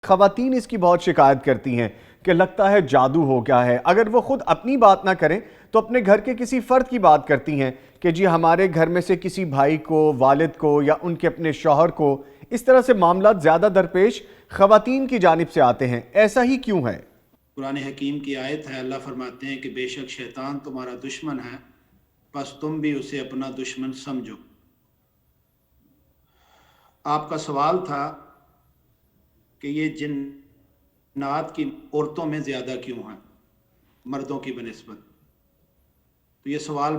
خواتین اس کی بہت شکایت کرتی ہیں کہ لگتا ہے جادو ہو گیا ہے۔ اگر وہ خود اپنی بات نہ کریں تو اپنے گھر کے کسی فرد کی بات کرتی ہیں کہ جی ہمارے گھر میں سے کسی بھائی کو، والد کو یا ان کے اپنے شوہر کو اس طرح سے معاملات زیادہ درپیش خواتین کی جانب سے آتے ہیں۔ ایسا ہی کیوں ہے؟ قرآن حکیم کی آیت ہے، اللہ فرماتے ہیں کہ بے شک شیطان تمہارا دشمن ہے، بس تم بھی اسے اپنا دشمن سمجھو۔ آپ کا سوال تھا کہ یہ جنات کی عورتوں میں زیادہ کیوں ہیں مردوں کی بنسبت؟ تو یہ سوال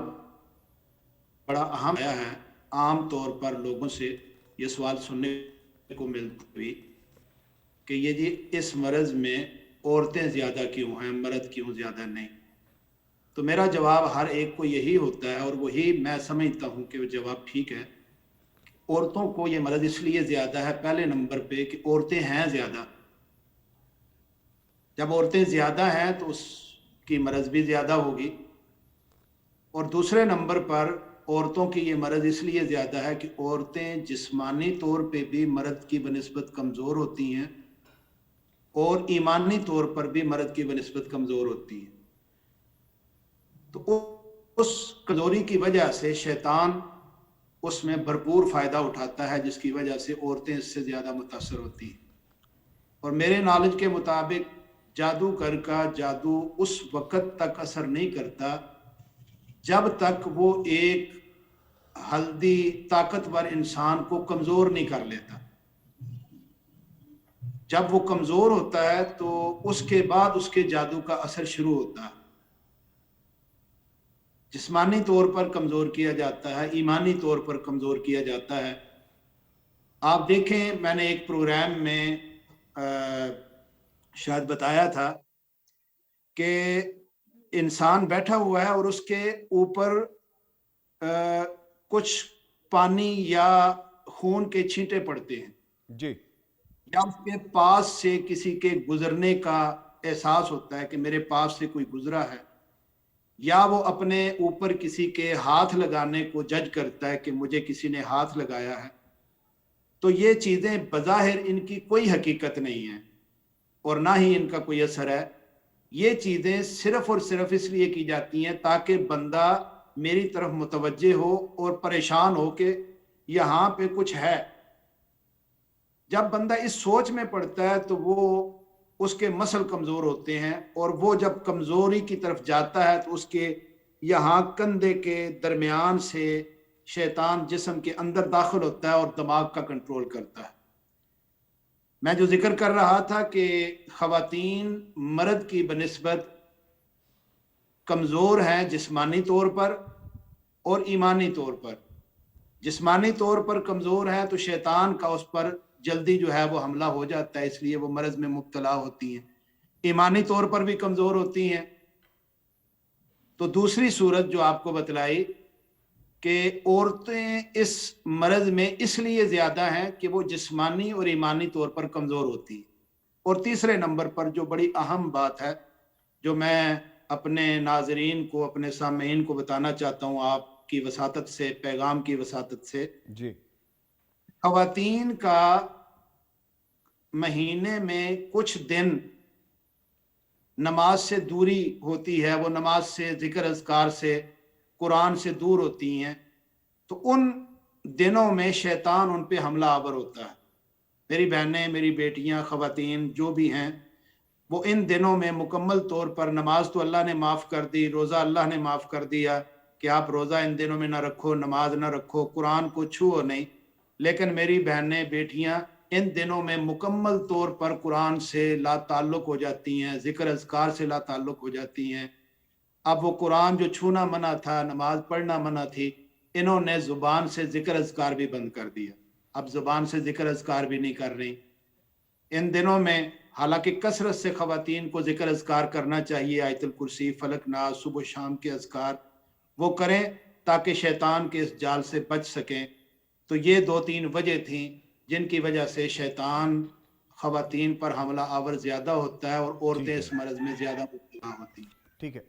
بڑا اہم ہے۔ عام طور پر لوگوں سے یہ سوال سننے کو ملتا ہوئی کہ یہ جی اس مرض میں عورتیں زیادہ کیوں ہیں، مرد کیوں زیادہ نہیں؟ تو میرا جواب ہر ایک کو یہی ہوتا ہے، اور وہی میں سمجھتا ہوں کہ وہ جواب ٹھیک ہے۔ عورتوں کو یہ مرض اس لیے زیادہ ہے پہلے نمبر پہ کہ عورتیں ہیں زیادہ۔ جب عورتیں زیادہ ہیں تو اس کی مرض بھی زیادہ ہوگی، اور دوسرے نمبر پر عورتوں کی یہ مرض اس لیے زیادہ ہے کہ عورتیں جسمانی طور پہ بھی مرد کی بنسبت کمزور ہوتی ہیں اور ایمانی طور پر بھی مرد کی بنسبت کمزور ہوتی ہیں۔ تو اس کمزوری کی وجہ سے شیطان اس میں بھرپور فائدہ اٹھاتا ہے، جس کی وجہ سے عورتیں اس سے زیادہ متاثر ہوتی ہیں۔ اور میرے نالج کے مطابق جادوگر کا جادو اس وقت تک اثر نہیں کرتا جب تک وہ ایک ہلدی طاقتور انسان کو کمزور نہیں کر لیتا۔ جب وہ کمزور ہوتا ہے تو اس کے بعد اس کے جادو کا اثر شروع ہوتا ہے۔ جسمانی طور پر کمزور کیا جاتا ہے، ایمانی طور پر کمزور کیا جاتا ہے۔ آپ دیکھیں، میں نے ایک پروگرام میں شاید بتایا تھا کہ انسان بیٹھا ہوا ہے اور اس کے اوپر کچھ پانی یا خون کے چھینٹے پڑتے ہیں، جی یا اس کے پاس سے کسی کے گزرنے کا احساس ہوتا ہے کہ میرے پاس سے کوئی گزرا ہے، یا وہ اپنے اوپر کسی کے ہاتھ لگانے کو جج کرتا ہے کہ مجھے کسی نے ہاتھ لگایا ہے۔ تو یہ چیزیں بظاہر ان کی کوئی حقیقت نہیں ہے اور نہ ہی ان کا کوئی اثر ہے۔ یہ چیزیں صرف اور صرف اس لیے کی جاتی ہیں تاکہ بندہ میری طرف متوجہ ہو اور پریشان ہو کہ یہاں پہ کچھ ہے۔ جب بندہ اس سوچ میں پڑتا ہے تو وہ اس کے مسل کمزور ہوتے ہیں، اور وہ جب کمزوری کی طرف جاتا ہے تو اس کے یہاں کندھے کے درمیان سے شیطان جسم کے اندر داخل ہوتا ہے اور دماغ کا کنٹرول کرتا ہے۔ میں جو ذکر کر رہا تھا کہ خواتین مرد کی بنسبت کمزور ہیں جسمانی طور پر اور ایمانی طور پر۔ جسمانی طور پر کمزور ہے تو شیطان کا اس پر جلدی جو ہے وہ حملہ ہو جاتا ہے، اس لیے وہ مرض میں مبتلا ہوتی ہیں۔ ایمانی طور پر بھی کمزور ہوتی ہیں۔ تو دوسری صورت جو آپ کو بتلائی کہ عورتیں اس مرض میں اس لیے زیادہ ہیں کہ وہ جسمانی اور ایمانی طور پر کمزور ہوتی ہیں۔ اور تیسرے نمبر پر جو بڑی اہم بات ہے، جو میں اپنے ناظرین کو، اپنے سامعین کو بتانا چاہتا ہوں آپ کی وساطت سے، پیغام کی وساطت سے، جی خواتین کا مہینے میں کچھ دن نماز سے دوری ہوتی ہے، وہ نماز سے، ذکر اذکار سے، قرآن سے دور ہوتی ہیں، تو ان دنوں میں شیطان ان پہ حملہ آور ہوتا ہے۔ میری بہنیں، میری بیٹیاں، خواتین جو بھی ہیں، وہ ان دنوں میں مکمل طور پر نماز تو اللہ نے معاف کر دی، روزہ اللہ نے معاف کر دیا کہ آپ روزہ ان دنوں میں نہ رکھو، نماز نہ رکھو، قرآن کو چھوؤ نہیں، لیکن میری بہنیں، بیٹیاں ان دنوں میں مکمل طور پر قرآن سے لا تعلق ہو جاتی ہیں، ذکر اذکار سے لا تعلق ہو جاتی ہیں۔ اب وہ قرآن جو چھونا منع تھا، نماز پڑھنا منع تھی، انہوں نے زبان سے ذکر اذکار بھی بند کر دیا۔ اب زبان سے ذکر اذکار بھی نہیں کر رہی ان دنوں میں۔ حالانکہ کثرت سے خواتین کو ذکر اذکار کرنا چاہیے، آیت الکرسی، فلک ناس، صبح و شام کے اذکار وہ کریں تاکہ شیطان کے اس جال سے بچ سکیں۔ تو یہ دو تین وجہ تھیں جن کی وجہ سے شیطان خواتین پر حملہ آور زیادہ ہوتا ہے اور عورتیں ٹھیک ہے اس مرض میں زیادہ مبتلا ہوتی ہیں۔ ٹھیک ہے